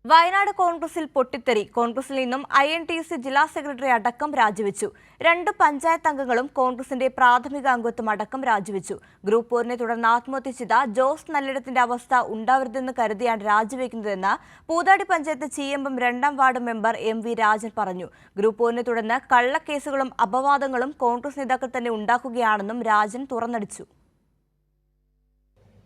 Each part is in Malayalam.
വയനാട് കോൺഗ്രസിൽ പൊട്ടിത്തെറി. കോൺഗ്രസിൽ നിന്നും INTUC ജില്ലാ സെക്രട്ടറി അടക്കം രാജിവെച്ചു. 2 പഞ്ചായത്ത് അംഗങ്ങളും കോൺഗ്രസിന്റെ പ്രാഥമിക അംഗത്വം അടക്കം രാജിവെച്ചു. ഗ്രൂപ്പ് പോരിനെ തുടർന്ന് ആത്മഹത്യ ചെയ്ത ജോസ് നല്ലിടത്തിന്റെ അവസ്ഥ ഉണ്ടാവരുതെന്ന് കരുതിയാണ് രാജിവെക്കുന്നതെന്ന് പൂതാടി പഞ്ചായത്ത് ചീയമ്പം 2ാം വാർഡ് മെമ്പർ MV രാജൻ പറഞ്ഞു. ഗ്രൂപ്പ് പോരിനെ തുടർന്ന് കള്ളക്കേസുകളും അപവാദങ്ങളും കോൺഗ്രസ് നേതാക്കൾ തന്നെ ഉണ്ടാക്കുകയാണെന്നും രാജൻ തുറന്നടിച്ചു.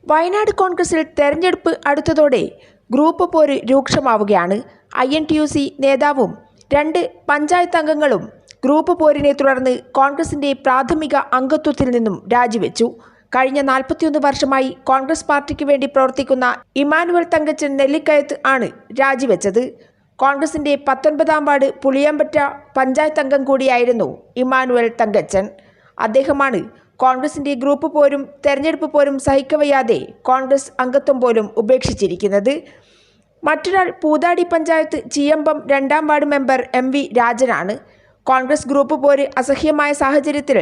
വയനാട് കോൺഗ്രസിൽ തെരഞ്ഞെടുപ്പ് അടുത്തതോടെ ഗ്രൂപ്പ് പോര് രൂക്ഷമാവുകയാണ്. INTUC നേതാവും 2 പഞ്ചായത്ത് അംഗങ്ങളും ഗ്രൂപ്പ് പോരിനെ തുടർന്ന് കോൺഗ്രസിന്റെ പ്രാഥമിക അംഗത്വത്തിൽ നിന്നും രാജിവെച്ചു. കഴിഞ്ഞ 41 വർഷമായി കോൺഗ്രസ് പാർട്ടിക്ക് വേണ്ടി പ്രവർത്തിക്കുന്ന ഇമ്മാനുവൽ തങ്കച്ചൻ നെല്ലിക്കയത്ത് ആണ് രാജിവെച്ചത്. കോൺഗ്രസിന്റെ 19ാം വാർഡ് പുളിയമ്പറ്റ പഞ്ചായത്ത് അംഗം കൂടിയായിരുന്നു ഇമ്മാനുവൽ തങ്കച്ചൻ. അദ്ദേഹമാണ് കോൺഗ്രസിന്റെ ഗ്രൂപ്പ് പോരും തെരഞ്ഞെടുപ്പ് പോരും സഹിക്കവയ്യാതെ കോൺഗ്രസ് അംഗത്വം പോലും ഉപേക്ഷിച്ചിരിക്കുന്നത്. മറ്റൊരാൾ പൂതാടി പഞ്ചായത്ത് ചീയമ്പം 2ാം വാർഡ് മെമ്പർ MV രാജനാണ്. കോൺഗ്രസ് ഗ്രൂപ്പ് പോര് അസഹ്യമായ സാഹചര്യത്തിൽ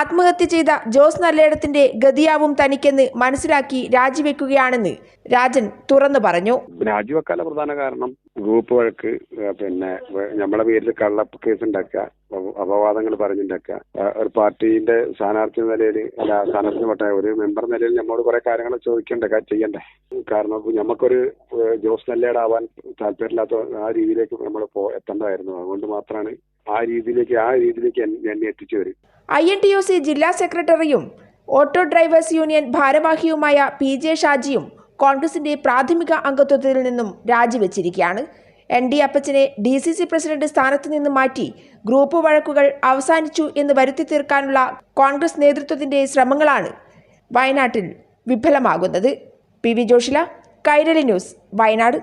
ആത്മഹത്യ ചെയ്ത ജോസ് നല്ലേടത്തിന്റെ ഗതിയാവും തനിക്കെന്ന് മനസ്സിലാക്കി രാജിവെക്കുകയാണെന്ന് രാജൻ തുറന്നു പറഞ്ഞു. രാജിവെക്കാനുള്ള പ്രധാന കാരണം ഗ്രൂപ്പ് വഴക്ക്, നമ്മളെ പേരിൽ കള്ള കേസ് ഉണ്ടാക്കുക, അപവാദങ്ങൾ പറഞ്ഞുണ്ടാക്കുക, ഒരു പാർട്ടിന്റെ സ്ഥാനാർത്ഥി നിലയിൽ സ്ഥാനാർത്ഥി ഒരു മെമ്പർ നിലയിൽ നമ്മളോട് കുറെ കാര്യങ്ങൾ ചെയ്യണ്ടേ. കാരണം നമുക്കൊരു ജോസ് നല്ലേടാവാൻ താല്പര്യമില്ലാത്ത ആ രീതിയിലേക്ക് നമ്മൾ എത്തേണ്ടതായിരുന്നു. അതുകൊണ്ട് മാത്രമാണ് ആ രീതിയിലേക്ക് എന്നെ എത്തിച്ചു വരും. INTUC ജില്ലാ സെക്രട്ടറിയും ഓട്ടോ ഡ്രൈവേഴ്സ് യൂണിയൻ ഭാരവാഹിയുമായ PJ ഷാജിയും കോൺഗ്രസിന്റെ പ്രാഥമിക അംഗത്വത്തിൽ നിന്നും രാജിവെച്ചിരിക്കുകയാണ്. ND അപ്പച്ചനെ DCC പ്രസിഡന്റ് സ്ഥാനത്ത് നിന്ന് മാറ്റി ഗ്രൂപ്പ് വഴക്കുകൾ അവസാനിച്ചു എന്ന് വരുത്തി തീർക്കാനുള്ള കോൺഗ്രസ് നേതൃത്വത്തിന്റെ ശ്രമങ്ങളാണ് വയനാട്ടിൽ വിഫലമാകുന്നത്. PV Joshila, Kairali news, Wayanad.